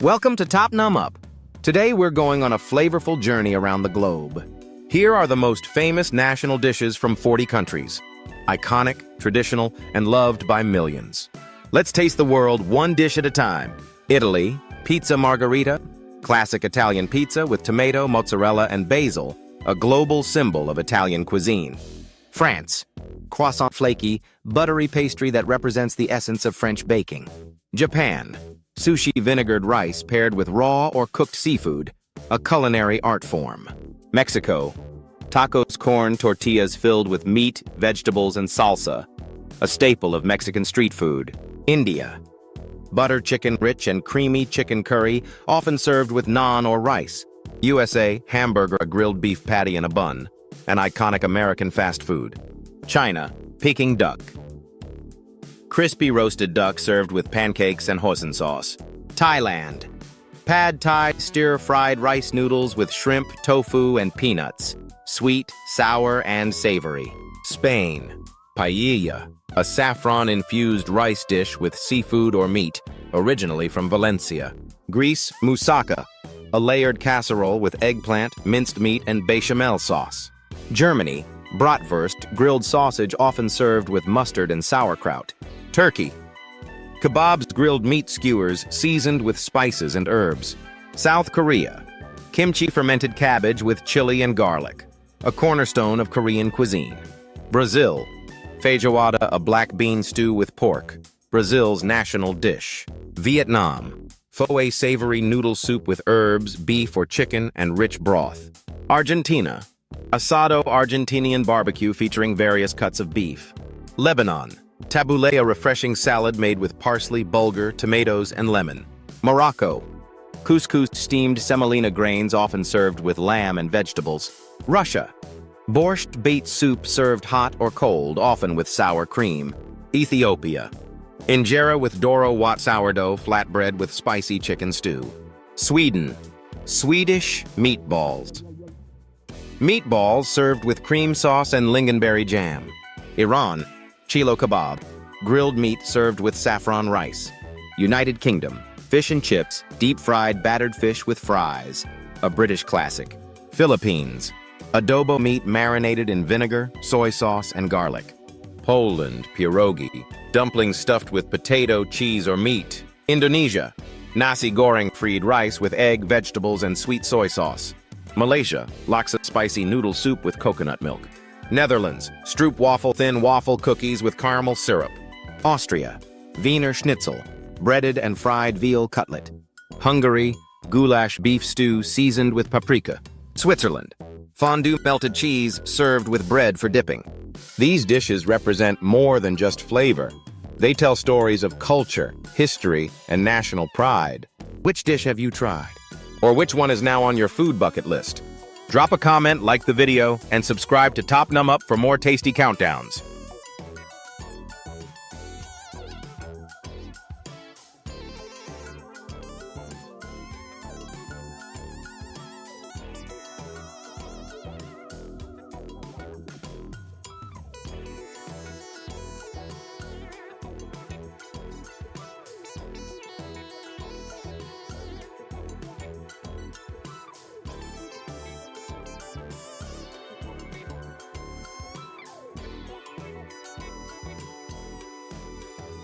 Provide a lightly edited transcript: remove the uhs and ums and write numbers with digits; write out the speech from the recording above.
Welcome to Top Num Up. Today we're going on a flavorful journey around the globe. Here are the most famous national dishes from 40 countries. Iconic, traditional, and loved by millions. Let's taste the world one dish at a time. Italy, pizza margherita, classic Italian pizza with tomato, mozzarella, and basil, a global symbol of Italian cuisine. France, croissant flaky, buttery pastry that represents the essence of French baking. Japan, sushi vinegared rice paired with raw or cooked seafood, a culinary art form. Mexico, tacos corn tortillas filled with meat, vegetables, and salsa, a staple of Mexican street food. India, butter chicken rich and creamy chicken curry, often served with naan or rice. USA, hamburger, a grilled beef patty in a bun, an iconic American fast food. China, Peking duck, crispy roasted duck served with pancakes and hoisin sauce. Thailand, pad thai stir-fried rice noodles with shrimp, tofu, and peanuts, sweet, sour, and savory. Spain, paella, a saffron-infused rice dish with seafood or meat, originally from Valencia. Greece, moussaka, a layered casserole with eggplant, minced meat, and bechamel sauce. Germany, bratwurst, grilled sausage often served with mustard and sauerkraut. Turkey, kebabs, grilled meat skewers seasoned with spices and herbs. South Korea, kimchi, fermented cabbage with chili and garlic, a cornerstone of Korean cuisine. Brazil, feijoada, a black bean stew with pork, Brazil's national dish. Vietnam, pho, a savory noodle soup with herbs, beef or chicken, and rich broth. Argentina, asado, Argentinian barbecue featuring various cuts of beef. Lebanon, tabbouleh, a refreshing salad made with parsley, bulgur, tomatoes, and lemon. Morocco, couscous, steamed semolina grains often served with lamb and vegetables. Russia, borscht, bait soup served hot or cold, often with sour cream. Ethiopia, injera with doro wat sourdough, flatbread with spicy chicken stew. Sweden, Swedish meatballs. Meatballs served with cream sauce and lingonberry jam. Iran, chilo kebab, grilled meat served with saffron rice. United Kingdom, fish and chips, deep-fried battered fish with fries, a British classic. Philippines, adobo meat marinated in vinegar, soy sauce, and garlic. Poland, pierogi, dumplings stuffed with potato, cheese, or meat. Indonesia, nasi goreng, fried rice with egg, vegetables, and sweet soy sauce. Malaysia, laksa, spicy noodle soup with coconut milk. Netherlands, stroopwafel, thin waffle cookies with caramel syrup. Austria, Wiener Schnitzel, breaded and fried veal cutlet. Hungary, goulash beef stew seasoned with paprika. Switzerland, fondue, melted cheese served with bread for dipping. These dishes represent more than just flavor. They tell stories of culture, history, and national pride. Which dish have you tried? Or which one is now on your food bucket list? Drop a comment, like the video, and subscribe to Top Num Up for more tasty countdowns.